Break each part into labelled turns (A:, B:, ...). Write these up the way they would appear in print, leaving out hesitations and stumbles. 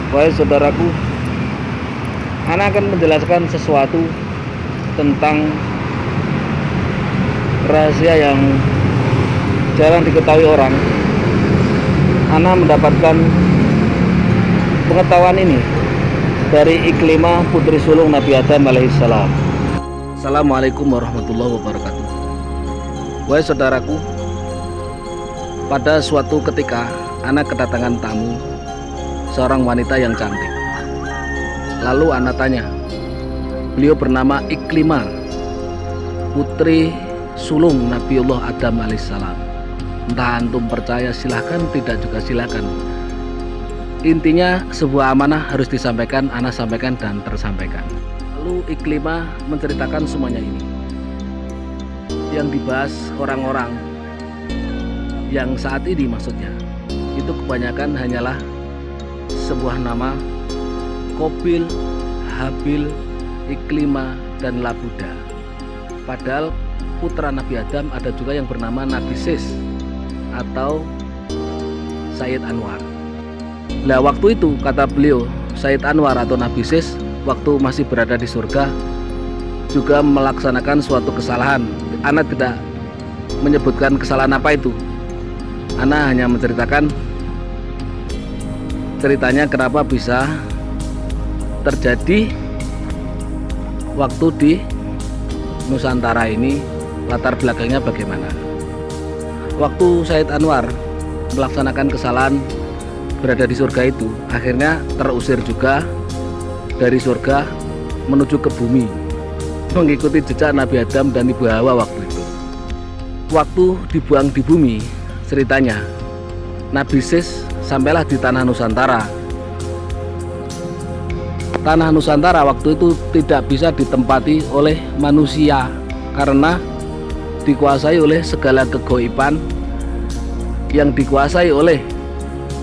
A: Wahai saudaraku, Ana akan menjelaskan sesuatu tentang rahasia yang jarang diketahui orang. Ana mendapatkan pengetahuan ini dari Iklimah, putri sulung Nabi Adam alaihissalam. Assalamualaikum warahmatullahi wabarakatuh. Wahai saudaraku, pada suatu ketika Ana kedatangan tamu, seorang wanita yang cantik. Lalu Ana tanya, beliau bernama Iklimah, putri sulung Nabiullah Adam alaihissalam. Entah antum percaya silahkan, tidak juga silahkan. Intinya sebuah amanah harus disampaikan, Ana sampaikan dan tersampaikan. Lalu Iklimah menceritakan semuanya ini. Yang dibahas orang-orang yang saat ini maksudnya, itu kebanyakan hanyalah sebuah nama, Qabil, Habil, Iklimah, dan Labuda. Padahal putra Nabi Adam ada juga yang bernama Nabi Sis atau Sayyid Anwar. Nah, waktu itu kata beliau, Sayyid Anwar atau Nabi Sis waktu masih berada di surga juga melaksanakan suatu kesalahan. Ana tidak menyebutkan kesalahan apa itu. Ana hanya menceritakan ceritanya kenapa bisa terjadi waktu di Nusantara ini, latar belakangnya bagaimana. Waktu Sayyid Anwar melaksanakan kesalahan berada di surga itu, akhirnya terusir juga dari surga menuju ke bumi, mengikuti jejak Nabi Adam dan Ibu Hawa waktu itu. Waktu dibuang di bumi, ceritanya Nabi Sis sampailah di tanah Nusantara. Tanah Nusantara waktu itu tidak bisa ditempati oleh manusia karena dikuasai oleh segala kegoiban yang dikuasai oleh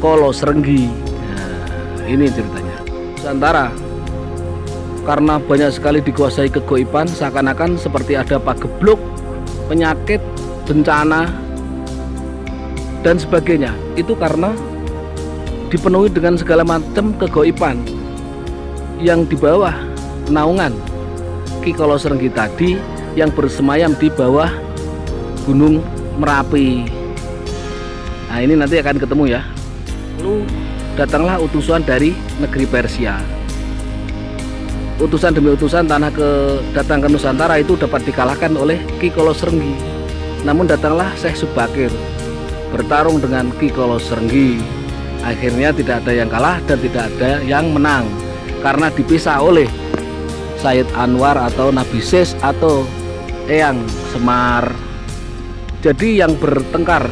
A: Kolo Srenggi. Nah, ini ceritanya. Nusantara karena banyak sekali dikuasai kegoiban, seakan-akan seperti ada pagebluk, penyakit, bencana, dan sebagainya. Itu karena dipenuhi dengan segala macam kegoiban yang di bawah naungan Ki Kolo Srenggi tadi yang bersemayam di bawah Gunung Merapi. Nah, ini nanti akan ketemu ya. Lalu datanglah utusan dari negeri Persia. Utusan demi utusan datang ke Nusantara itu dapat dikalahkan oleh Ki Kolo Srenggi. Namun datanglah Syekh Subakir bertarung dengan Ki Kolo Srenggi. Akhirnya tidak ada yang kalah dan tidak ada yang menang karena dipisah oleh Sayyid Anwar atau Nabi Sis atau Eyang Semar. Jadi yang bertengkar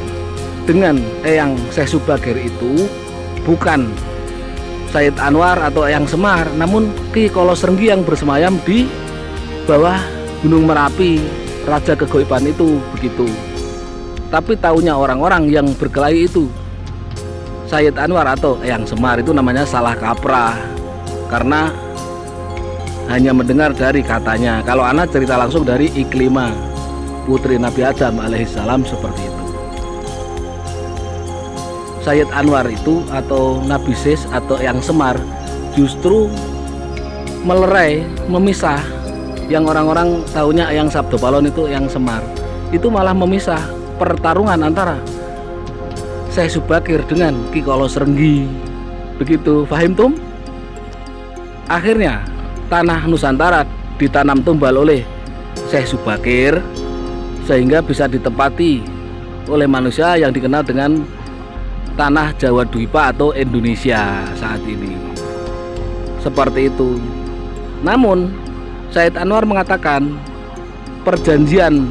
A: dengan Eyang Syekh Subakir itu bukan Sayyid Anwar atau Eyang Semar, namun Ki Kolo Srenggi yang bersemayam di bawah Gunung Merapi, raja kegoiban itu, begitu. Tapi taunya orang-orang yang berkelahi itu Sayyid Anwar atau Eyang Semar itu namanya salah kaprah karena hanya mendengar dari katanya. Kalau Ana cerita langsung dari Iklimah, putri Nabi Adam alaihissalam, seperti itu. Sayyid Anwar itu atau Nabi Sis atau Eyang Semar justru melerai, memisah. Yang orang-orang taunya Eyang Sabdo Palon itu Eyang Semar, itu malah memisah pertarungan antara Syekh Subakir dengan Ki Kolo Srenggi. Begitu, fahim tum? Akhirnya tanah Nusantara ditanam tumbal oleh Syekh Subakir sehingga bisa ditempati oleh manusia yang dikenal dengan tanah Jawa Dwipa atau Indonesia saat ini. Seperti itu. Namun Sayyid Anwar mengatakan perjanjian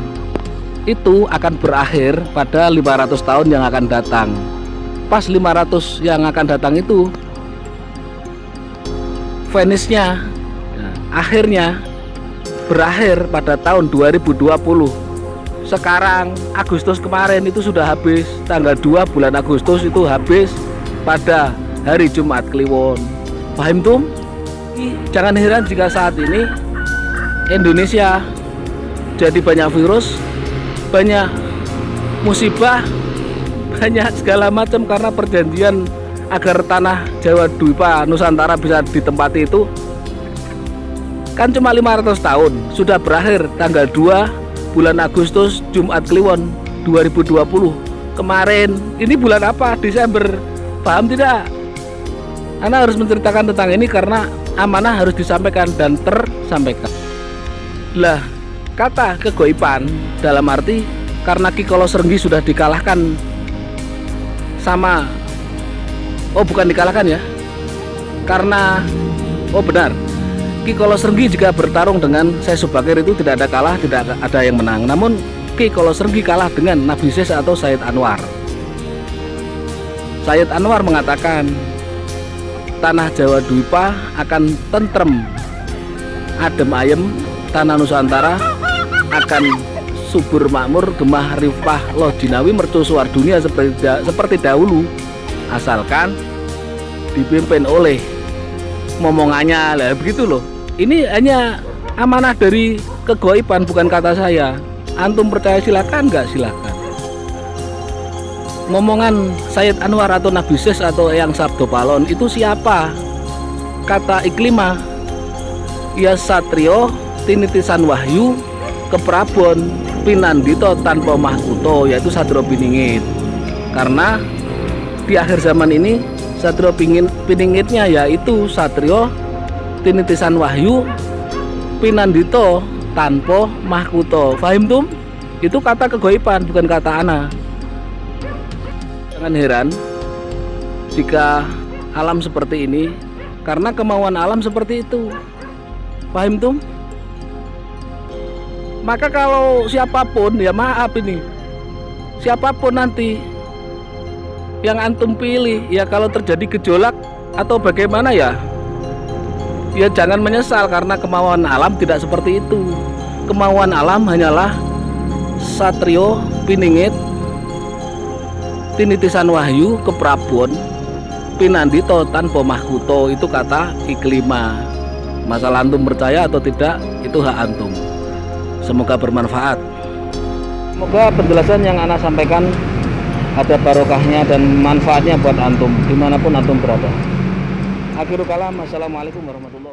A: itu akan berakhir pada 500 tahun yang akan datang. Pas 500 yang akan datang itu finishnya, akhirnya berakhir pada tahun 2020. Sekarang Agustus kemarin itu sudah habis, tanggal 2 bulan Agustus itu habis pada hari Jumat Kliwon. Paham tum? Jangan heran jika saat ini Indonesia jadi banyak virus, banyak musibah, banyak segala macam karena perjanjian agar tanah Jawa Dwipa Nusantara bisa ditempati itu kan cuma 500 tahun. Sudah berakhir tanggal 2 bulan Agustus Jumat Kliwon 2020 kemarin. Ini bulan apa? Desember. Paham tidak? Anda harus menceritakan tentang ini karena amanah harus disampaikan dan tersampaikan. Lah, kata kegoiban dalam arti karena Ki Kolo Srenggi sudah dikalahkan sama, oh bukan dikalahkan ya, karena oh benar, Ki Kolo Srenggi jika bertarung dengan Syekh Subakir itu tidak ada kalah, tidak ada yang menang. Namun Ki Kolo Srenggi kalah dengan Nabi Sis atau Sayyid Anwar. Sayyid Anwar mengatakan tanah Jawa Dwipa akan tentrem, adem ayem, tanah Nusantara akan subur makmur, gemah rifah loh jinawi mercusuar dunia seperti dahulu, asalkan dipimpin oleh momongannya lah, begitu loh. Ini hanya amanah dari kegoiban, bukan kata saya. Antum percaya silakan, nggak silakan. Momongan Sayyid Anwar atau Nabi Sis atau Eyang Sabdo Palon itu siapa? Kata Iklimah, ya satrio tinitisan wahyu keprabon pinandito tanpa mahkuto, yaitu Satrio Piningit. Karena di akhir zaman ini Satrio Piningitnya yaitu satrio tinitisan wahyu pinandito tanpa mahkuto. Fahim tum? Itu kata kegoiban, bukan kata ana. Jangan heran jika alam seperti ini, karena kemauan alam seperti itu. Fahim tum? Maka kalau siapapun, ya maaf ini, siapapun nanti yang antum pilih, ya kalau terjadi gejolak atau bagaimana ya jangan menyesal, karena kemauan alam tidak seperti itu. Kemauan alam hanyalah satrio piningit tinitisan wahyu keprabon pinandito tanpa mahkuto, itu kata Iklimah. Masalah antum percaya atau tidak itu hak antum. Semoga bermanfaat. Semoga penjelasan yang Ana sampaikan ada barokahnya dan manfaatnya buat antum dimanapun antum berada. Akhirul kalam, assalamualaikum warahmatullahi wabarakatuh.